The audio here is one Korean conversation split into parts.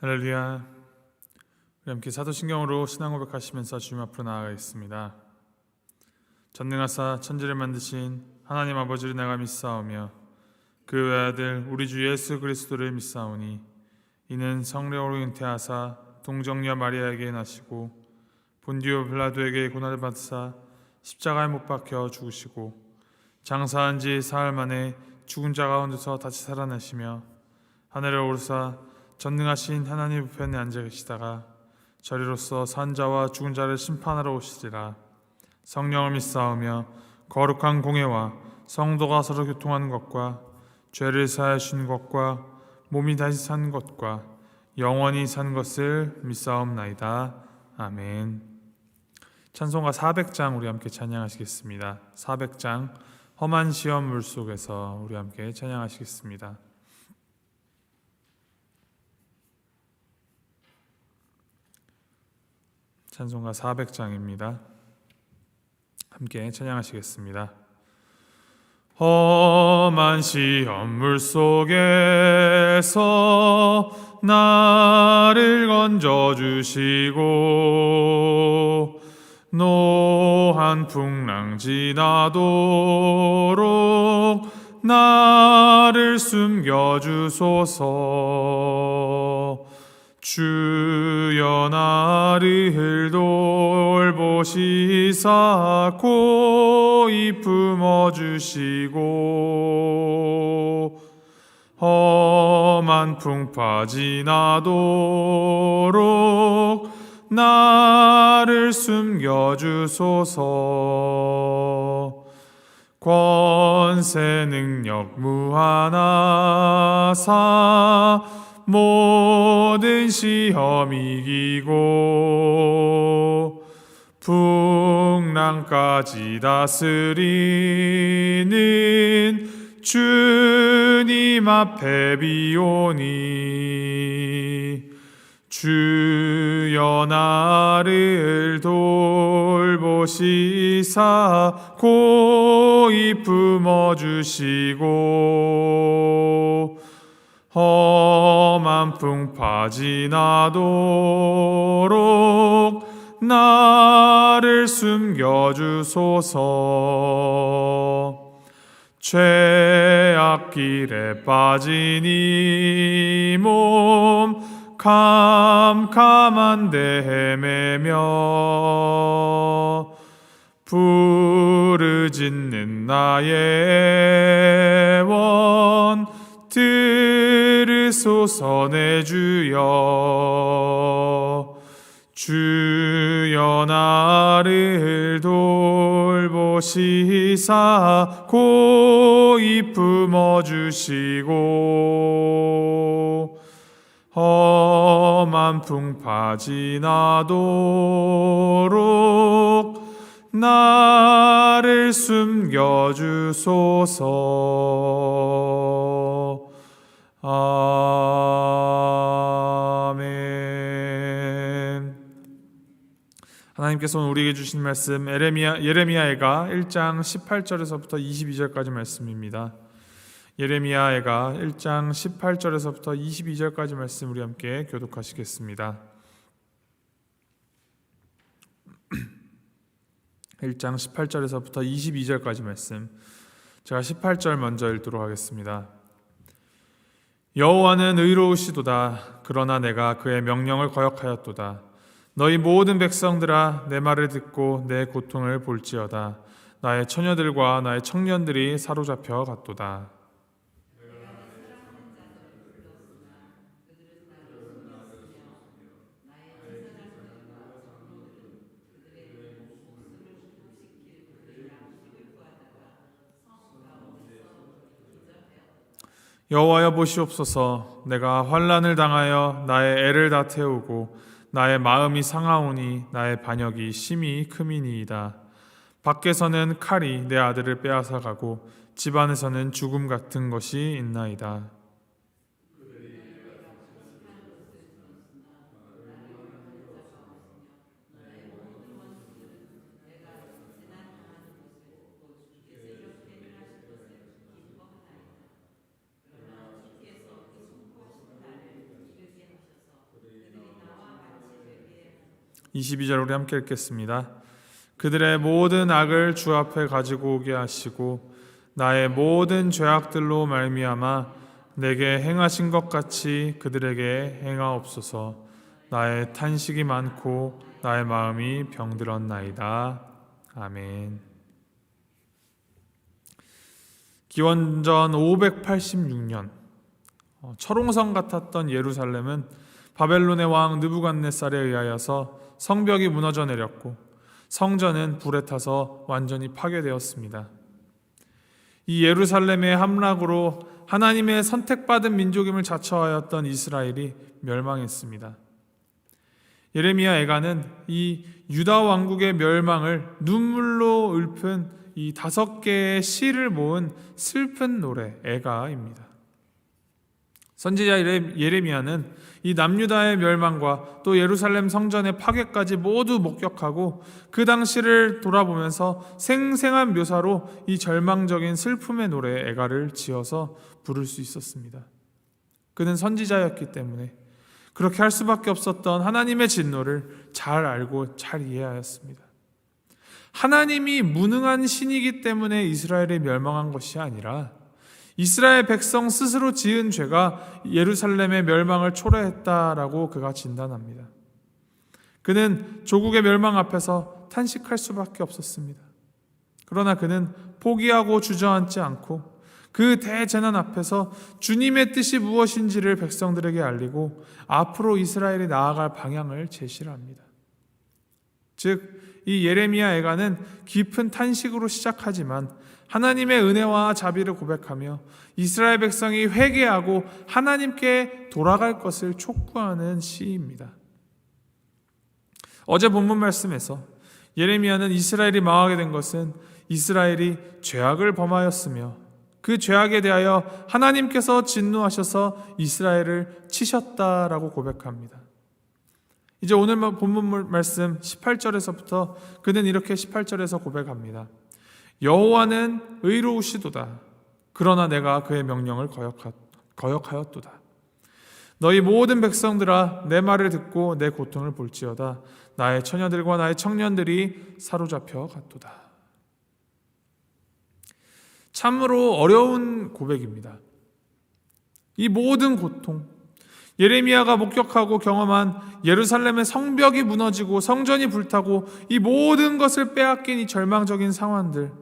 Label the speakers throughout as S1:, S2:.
S1: 할렐루야. 우리 함께 사도신경으로 신앙 고백하시면서 주님 앞으로 나아가겠습니다. 전능하사 천지를 만드신 하나님 아버지를 내가 믿사오며 그 외아들 우리 주 예수 그리스도를 믿사오니 이는 성령으로 잉태하사 동정녀 마리아에게 나시고 본디오 빌라도에게 고난을 받으사 십자가에 못 박혀 죽으시고 장사한 지 사흘 만에 죽은 자 가운데서 다시 살아나시며 하늘에 오르사 전능하신 하나님 우편에 앉아 계시다가 저리로서 산 자와 죽은 자를 심판하러 오시리라. 성령을 믿사오며 거룩한 공회와 성도가 서로 교통하는 것과 죄를 사하여 주는 것과 몸이 다시 사는 것과 영원히 사는 것을 믿사옵나이다. 아멘. 찬송가 400장 우리 함께 찬양하시겠습니다. 400장 험한 시험 물속에서 우리 함께 찬양하시겠습니다. 찬송가 400장입니다. 함께 찬양하시겠습니다. 험한 시험 물속에서 나를 건져주시고 노한 풍랑 지나도록 나를 숨겨주소서. 주여 나를 돌보시사 고이 품어주시고 험한 풍파 지나도록 나를 숨겨주소서. 권세 능력 무한하사 모든 시험 이기고 풍랑까지 다스리는 주님 앞에 비오니 주여 나를 돌보시사 고이 품어주시고 험한 풍파 지나도록 나를 숨겨주소서. 죄악 길에 빠진 이 몸 캄캄한데 헤매며 부르짖는 나의 원 들으소서. 내 주여 주여 나를 돌보시사 고이 품어주시고 험한 풍파 지나도록 나를 숨겨주소서. 아멘. 하나님께서 오늘 우리에게 주신 말씀 예레미야애가 1장 18절에서부터 22절까지 말씀입니다. 예레미야애가 1장 18절에서부터 22절까지 말씀 우리 함께 교독하시겠습니다. 1장 18절에서부터 22절까지 말씀, 제가 18절 먼저 읽도록 하겠습니다. 여호와는 의로우시도다. 그러나 내가 그의 명령을 거역하였도다. 너희 모든 백성들아, 내 말을 듣고 내 고통을 볼지어다. 나의 처녀들과 나의 청년들이 사로잡혀 갔도다. 여호와여 보시옵소서. 내가 환난을 당하여 나의 애를 다 태우고 나의 마음이 상하오니 나의 반역이 심히 크미니이다. 밖에서는 칼이 내 아들을 빼앗아 가고 집 안에서는 죽음 같은 것이 있나이다. 22절 우리 함께 읽겠습니다. 그들의 모든 악을 주 앞에 가지고 오게 하시고 나의 모든 죄악들로 말미암아 내게 행하신 것 같이 그들에게 행하옵소서. 나의 탄식이 많고 나의 마음이 병들었나이다. 아멘. 기원전 586년 철옹성 같았던 예루살렘은 바벨론의 왕 느부갓네살에 의하여서 성벽이 무너져 내렸고 성전은 불에 타서 완전히 파괴되었습니다. 이 예루살렘의 함락으로 하나님의 선택받은 민족임을 자처하였던 이스라엘이 멸망했습니다. 예레미야 애가는 이 유다 왕국의 멸망을 눈물로 읊은 이 5개의 시를 모은 슬픈 노래 애가입니다. 선지자 예레미야는 이 남유다의 멸망과 또 예루살렘 성전의 파괴까지 모두 목격하고 그 당시를 돌아보면서 생생한 묘사로 이 절망적인 슬픔의 노래 애가를 지어서 부를 수 있었습니다. 그는 선지자였기 때문에 그렇게 할 수밖에 없었던 하나님의 진노를 잘 알고 잘 이해하였습니다. 하나님이 무능한 신이기 때문에 이스라엘이 멸망한 것이 아니라 이스라엘 백성 스스로 지은 죄가 예루살렘의 멸망을 초래했다라고 그가 진단합니다. 그는 조국의 멸망 앞에서 탄식할 수밖에 없었습니다. 그러나 그는 포기하고 주저앉지 않고 그 대재난 앞에서 주님의 뜻이 무엇인지를 백성들에게 알리고 앞으로 이스라엘이 나아갈 방향을 제시를 합니다. 즉, 이 예레미야 애가는 깊은 탄식으로 시작하지만 하나님의 은혜와 자비를 고백하며 이스라엘 백성이 회개하고 하나님께 돌아갈 것을 촉구하는 시입니다. 어제 본문 말씀에서 예레미야는 이스라엘이 망하게 된 것은 이스라엘이 죄악을 범하였으며 그 죄악에 대하여 하나님께서 진노하셔서 이스라엘을 치셨다라고 고백합니다. 이제 오늘 본문 말씀 18절에서부터 그는 이렇게 18절에서 고백합니다. 여호와는 의로우시도다. 그러나 내가 그의 명령을 거역하였도다. 너희 모든 백성들아 내 말을 듣고 내 고통을 볼지어다. 나의 처녀들과 나의 청년들이 사로잡혀 갔도다. 참으로 어려운 고백입니다. 이 모든 고통, 예레미야가 목격하고 경험한 예루살렘의 성벽이 무너지고 성전이 불타고 이 모든 것을 빼앗긴 이 절망적인 상황들,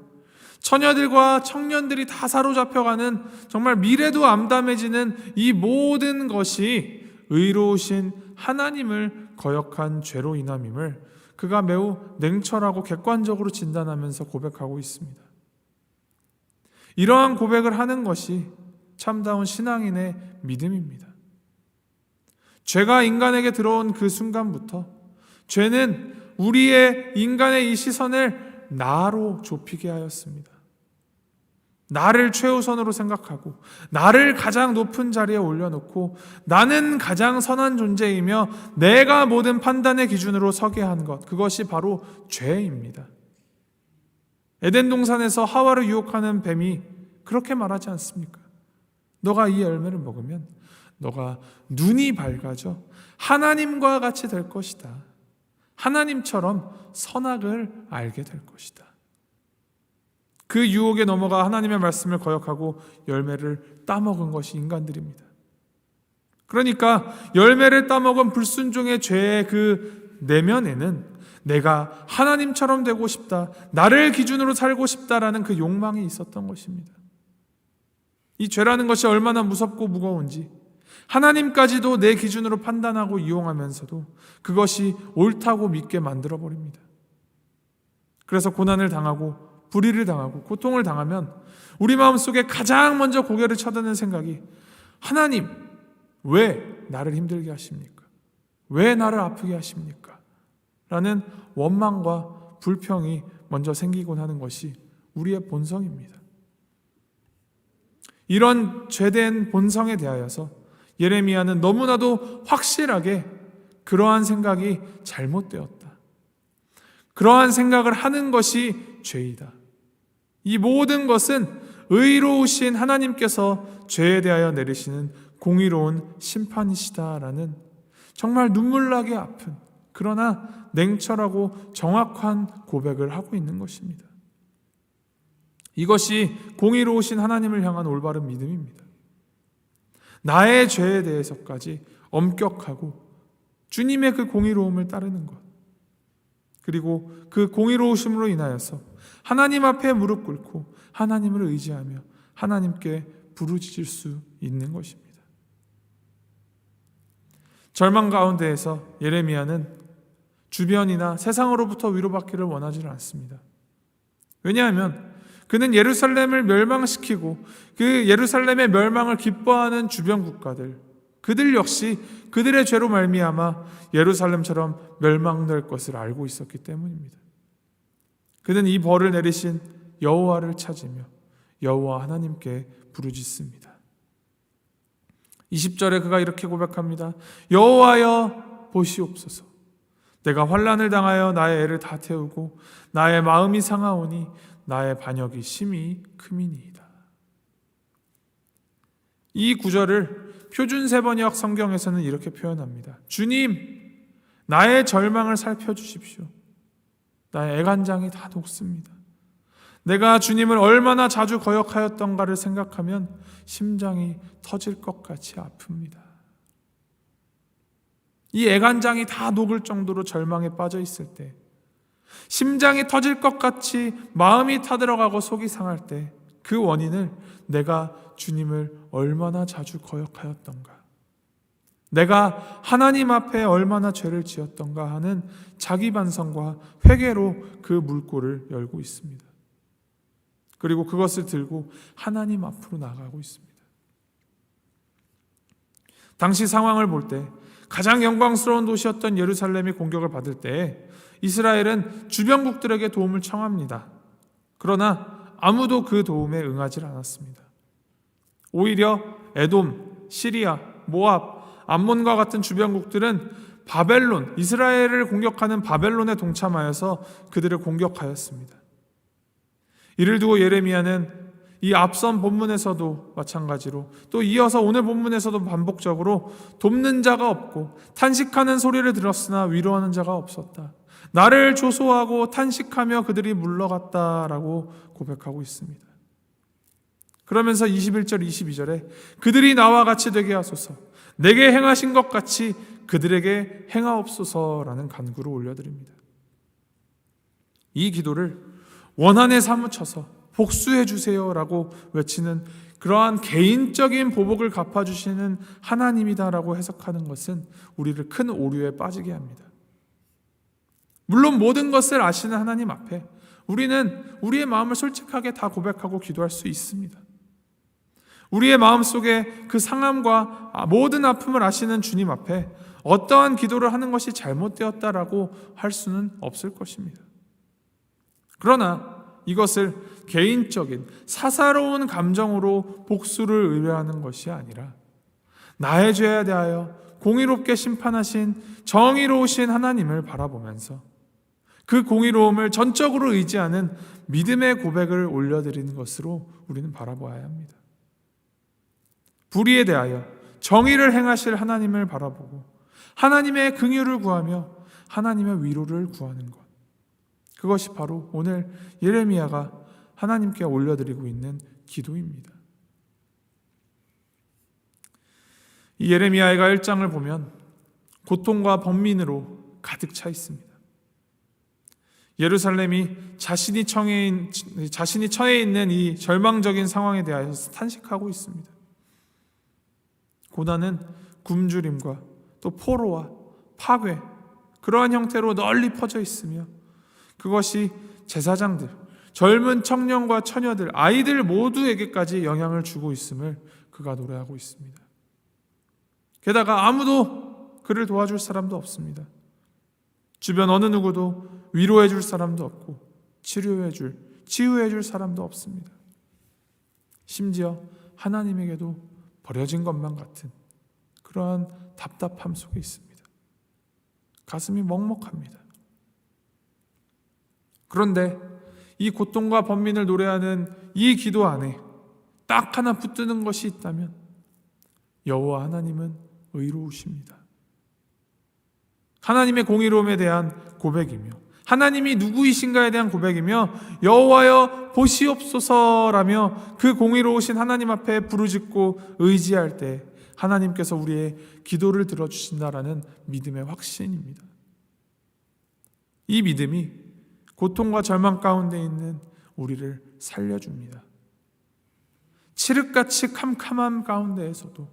S1: 처녀들과 청년들이 다 사로잡혀가는 정말 미래도 암담해지는 이 모든 것이 의로우신 하나님을 거역한 죄로 인함임을 그가 매우 냉철하고 객관적으로 진단하면서 고백하고 있습니다. 이러한 고백을 하는 것이 참다운 신앙인의 믿음입니다. 죄가 인간에게 들어온 그 순간부터 죄는 우리의 인간의 이 시선을 나로 좁히게 하였습니다. 나를 최우선으로 생각하고 나를 가장 높은 자리에 올려놓고 나는 가장 선한 존재이며 내가 모든 판단의 기준으로 서게 한 것, 그것이 바로 죄입니다. 에덴 동산에서 하와를 유혹하는 뱀이 그렇게 말하지 않습니까? 너가 이 열매를 먹으면 너가 눈이 밝아져 하나님과 같이 될 것이다. 하나님처럼 선악을 알게 될 것이다. 그 유혹에 넘어가 하나님의 말씀을 거역하고 열매를 따먹은 것이 인간들입니다. 그러니까 열매를 따먹은 불순종의 죄의 그 내면에는 내가 하나님처럼 되고 싶다, 나를 기준으로 살고 싶다라는 그 욕망이 있었던 것입니다. 이 죄라는 것이 얼마나 무섭고 무거운지 하나님까지도 내 기준으로 판단하고 이용하면서도 그것이 옳다고 믿게 만들어버립니다. 그래서 고난을 당하고 불의를 당하고 고통을 당하면 우리 마음속에 가장 먼저 고개를 쳐드는 생각이 하나님, 왜 나를 힘들게 하십니까? 왜 나를 아프게 하십니까? 라는 원망과 불평이 먼저 생기곤 하는 것이 우리의 본성입니다. 이런 죄된 본성에 대하여서 예레미야는 너무나도 확실하게 그러한 생각이 잘못되었다, 그러한 생각을 하는 것이 죄이다, 이 모든 것은 의로우신 하나님께서 죄에 대하여 내리시는 공의로운 심판이시다라는 정말 눈물나게 아픈 그러나 냉철하고 정확한 고백을 하고 있는 것입니다. 이것이 공의로우신 하나님을 향한 올바른 믿음입니다. 나의 죄에 대해서까지 엄격하고 주님의 그 공의로움을 따르는 것, 그리고 그 공의로우심으로 인하여서 하나님 앞에 무릎 꿇고 하나님을 의지하며 하나님께 부르짖을 수 있는 것입니다. 절망 가운데에서 예레미야는 주변이나 세상으로부터 위로받기를 원하지는 않습니다. 왜냐하면 그는 예루살렘을 멸망시키고 그 예루살렘의 멸망을 기뻐하는 주변 국가들, 그들 역시 그들의 죄로 말미암아 예루살렘처럼 멸망될 것을 알고 있었기 때문입니다. 그는 이 벌을 내리신 여호와를 찾으며 여호와 하나님께 부르짖습니다. 20절에 그가 이렇게 고백합니다. 여호와여 보시옵소서. 내가 환난을 당하여 나의 애를 다 태우고 나의 마음이 상하오니 나의 반역이 심히 크미니이다. 이 구절을 표준 세번역 성경에서는 이렇게 표현합니다. 주님, 나의 절망을 살펴주십시오. 나의 애간장이 다 녹습니다. 내가 주님을 얼마나 자주 거역하였던가를 생각하면 심장이 터질 것 같이 아픕니다. 이 애간장이 다 녹을 정도로 절망에 빠져 있을 때, 심장이 터질 것 같이 마음이 타들어가고 속이 상할 때, 그 원인을 내가 주님을 얼마나 자주 거역하였던가, 내가 하나님 앞에 얼마나 죄를 지었던가 하는 자기 반성과 회개로 그 물꼬를 열고 있습니다. 그리고 그것을 들고 하나님 앞으로 나아가고 있습니다. 당시 상황을 볼 때 가장 영광스러운 도시였던 예루살렘이 공격을 받을 때 이스라엘은 주변국들에게 도움을 청합니다. 그러나 아무도 그 도움에 응하지 않았습니다. 오히려 에돔, 시리아, 모압, 암몬과 같은 주변국들은 바벨론, 이스라엘을 공격하는 바벨론에 동참하여서 그들을 공격하였습니다. 이를 두고 예레미야는 이 앞선 본문에서도 마찬가지로 또 이어서 오늘 본문에서도 반복적으로 돕는 자가 없고 탄식하는 소리를 들었으나 위로하는 자가 없었다. 나를 조소하고 탄식하며 그들이 물러갔다라고 고백하고 있습니다. 그러면서 21절 22절에 그들이 나와 같이 되게 하소서, 내게 행하신 것 같이 그들에게 행하옵소서라는 간구를 올려드립니다. 이 기도를 원한에 사무쳐서 복수해 주세요라고 외치는 그러한 개인적인 보복을 갚아주시는 하나님이다라고 해석하는 것은 우리를 큰 오류에 빠지게 합니다. 물론 모든 것을 아시는 하나님 앞에 우리는 우리의 마음을 솔직하게 다 고백하고 기도할 수 있습니다. 우리의 마음속에 그 상함과 모든 아픔을 아시는 주님 앞에 어떠한 기도를 하는 것이 잘못되었다라고 할 수는 없을 것입니다. 그러나 이것을 개인적인 사사로운 감정으로 복수를 의뢰하는 것이 아니라 나의 죄에 대하여 공의롭게 심판하신 정의로우신 하나님을 바라보면서 그 공의로움을 전적으로 의지하는 믿음의 고백을 올려드리는 것으로 우리는 바라보아야 합니다. 불의에 대하여 정의를 행하실 하나님을 바라보고 하나님의 긍휼을 구하며 하나님의 위로를 구하는 것, 그것이 바로 오늘 예레미야가 하나님께 올려드리고 있는 기도입니다. 이 예레미야가 1장을 보면 고통과 번민으로 가득 차 있습니다. 예루살렘이 자신이 처해 있는 이 절망적인 상황에 대하여서 탄식하고 있습니다. 고난은 굶주림과 또 포로와 파괴, 그러한 형태로 널리 퍼져 있으며 그것이 제사장들, 젊은 청년과 처녀들, 아이들 모두에게까지 영향을 주고 있음을 그가 노래하고 있습니다. 게다가 아무도 그를 도와줄 사람도 없습니다. 주변 어느 누구도 위로해 줄 사람도 없고 치유해 줄 사람도 없습니다. 심지어 하나님에게도 버려진 것만 같은 그러한 답답함 속에 있습니다. 가슴이 먹먹합니다. 그런데 이 고통과 번민을 노래하는 이 기도 안에 딱 하나 붙드는 것이 있다면 여호와 하나님은 의로우십니다. 하나님의 공의로움에 대한 고백이며 하나님이 누구이신가에 대한 고백이며 여호와여 보시옵소서라며 그 공의로우신 하나님 앞에 부르짖고 의지할 때 하나님께서 우리의 기도를 들어주신다라는 믿음의 확신입니다. 이 믿음이 고통과 절망 가운데 있는 우리를 살려줍니다. 칠흑같이 캄캄한 가운데에서도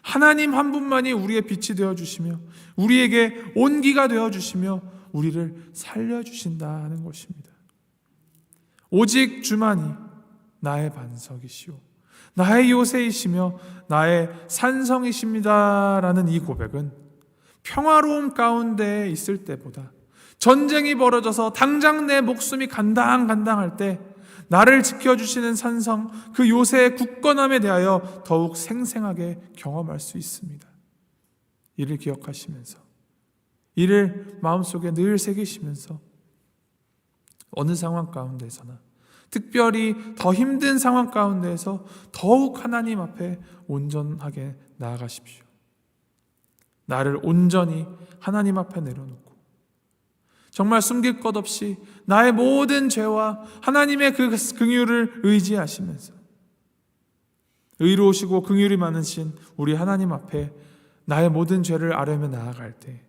S1: 하나님 한 분만이 우리의 빛이 되어주시며 우리에게 온기가 되어주시며 우리를 살려주신다는 것입니다. 오직 주만이 나의 반석이시오 나의 요새이시며 나의 산성이십니다라는 이 고백은 평화로움 가운데 있을 때보다 전쟁이 벌어져서 당장 내 목숨이 간당간당할 때 나를 지켜주시는 산성, 그 요새의 굳건함에 대하여 더욱 생생하게 경험할 수 있습니다. 이를 기억하시면서 이를 마음속에 늘 새기시면서 어느 상황 가운데서나 특별히 더 힘든 상황 가운데에서 더욱 하나님 앞에 온전하게 나아가십시오. 나를 온전히 하나님 앞에 내려놓고 정말 숨길 것 없이 나의 모든 죄와 하나님의 그 긍휼을 의지하시면서 의로우시고 긍휼이 많으신 우리 하나님 앞에 나의 모든 죄를 아뢰며 나아갈 때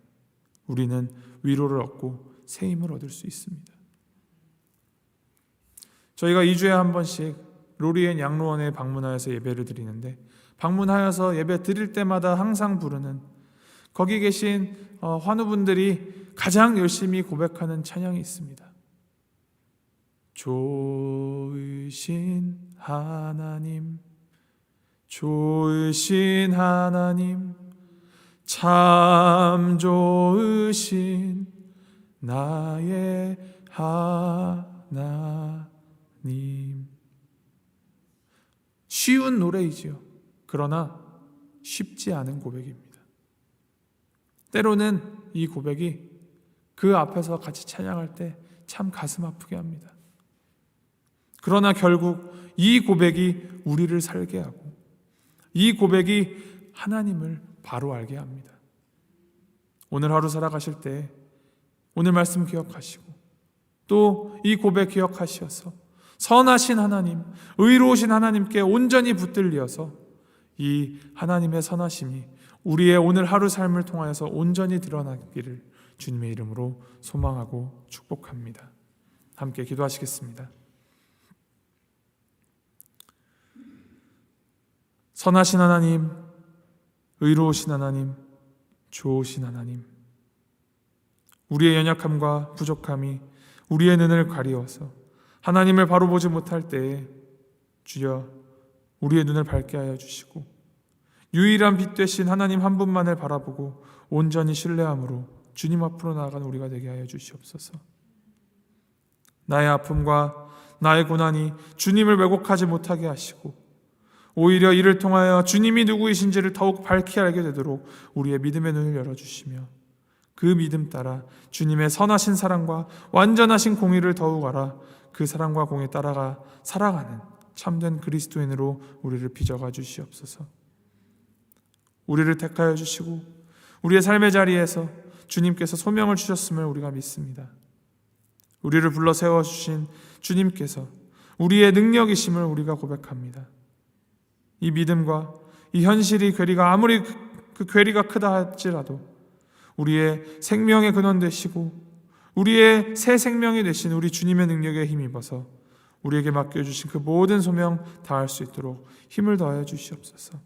S1: 우리는 위로를 얻고 새 힘을 얻을 수 있습니다. 저희가 2주에 한 번씩 로리엔 양로원에 방문하여서 예배를 드리는데 방문하여서 예배 드릴 때마다 항상 부르는 거기 계신 환우분들이 가장 열심히 고백하는 찬양이 있습니다. 좋으신 하나님, 좋으신 하나님, 참 좋으신 나의 하나님. 쉬운 노래이지요. 그러나 쉽지 않은 고백입니다. 때로는 이 고백이 그 앞에서 같이 찬양할 때 참 가슴 아프게 합니다. 그러나 결국 이 고백이 우리를 살게 하고 이 고백이 하나님을 바로 알게 합니다. 오늘 하루 살아가실 때 오늘 말씀 기억하시고 또 이 고백 기억하셔서 선하신 하나님, 의로우신 하나님께 온전히 붙들려서 이 하나님의 선하심이 우리의 오늘 하루 삶을 통하여서 온전히 드러나기를 주님의 이름으로 소망하고 축복합니다. 함께 기도하시겠습니다. 선하신 하나님, 의로우신 하나님, 좋으신 하나님, 우리의 연약함과 부족함이 우리의 눈을 가리워서 하나님을 바로 보지 못할 때에 주여 우리의 눈을 밝게 하여 주시고 유일한 빛 되신 하나님 한 분만을 바라보고 온전히 신뢰함으로 주님 앞으로 나아가는 우리가 되게 하여 주시옵소서. 나의 아픔과 나의 고난이 주님을 왜곡하지 못하게 하시고 오히려 이를 통하여 주님이 누구이신지를 더욱 밝히 알게 되도록 우리의 믿음의 눈을 열어주시며 그 믿음 따라 주님의 선하신 사랑과 완전하신 공의를 더욱 알아 그 사랑과 공에 따라가 살아가는 참된 그리스도인으로 우리를 빚어가 주시옵소서. 우리를 택하여 주시고 우리의 삶의 자리에서 주님께서 소명을 주셨음을 우리가 믿습니다. 우리를 불러 세워주신 주님께서 우리의 능력이심을 우리가 고백합니다. 이 믿음과 이 현실이 괴리가 아무리 그 괴리가 크다 할지라도 우리의 생명의 근원 되시고 우리의 새 생명이 되신 우리 주님의 능력에 힘입어서 우리에게 맡겨주신 그 모든 소명 다할 수 있도록 힘을 더하여 주시옵소서.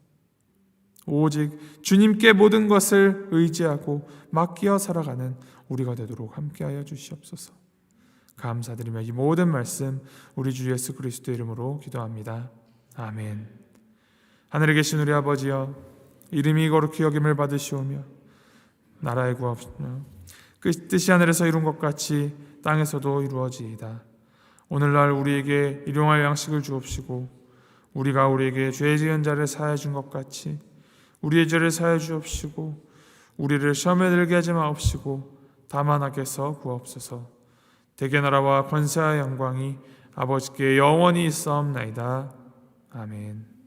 S1: 오직 주님께 모든 것을 의지하고 맡기어 살아가는 우리가 되도록 함께하여 주시옵소서. 감사드리며 이 모든 말씀 우리 주 예수 그리스도의 이름으로 기도합니다. 아멘. 하늘에 계신 우리 아버지여, 이름이 거룩히 여김을 받으시오며 나라의 구하옵시며 그 뜻이 하늘에서 이룬 것 같이 땅에서도 이루어지이다. 오늘날 우리에게 일용할 양식을 주옵시고 우리가 우리에게 죄 지은 자를 사하여 준 것 같이 우리의 죄를 사하여 주옵시고 우리를 시험에 들게 하지 마옵시고 다만 악에서 구하옵소서. 대개 나라와 권세와 영광이 아버지께 영원히 있사옵나이다. 아멘.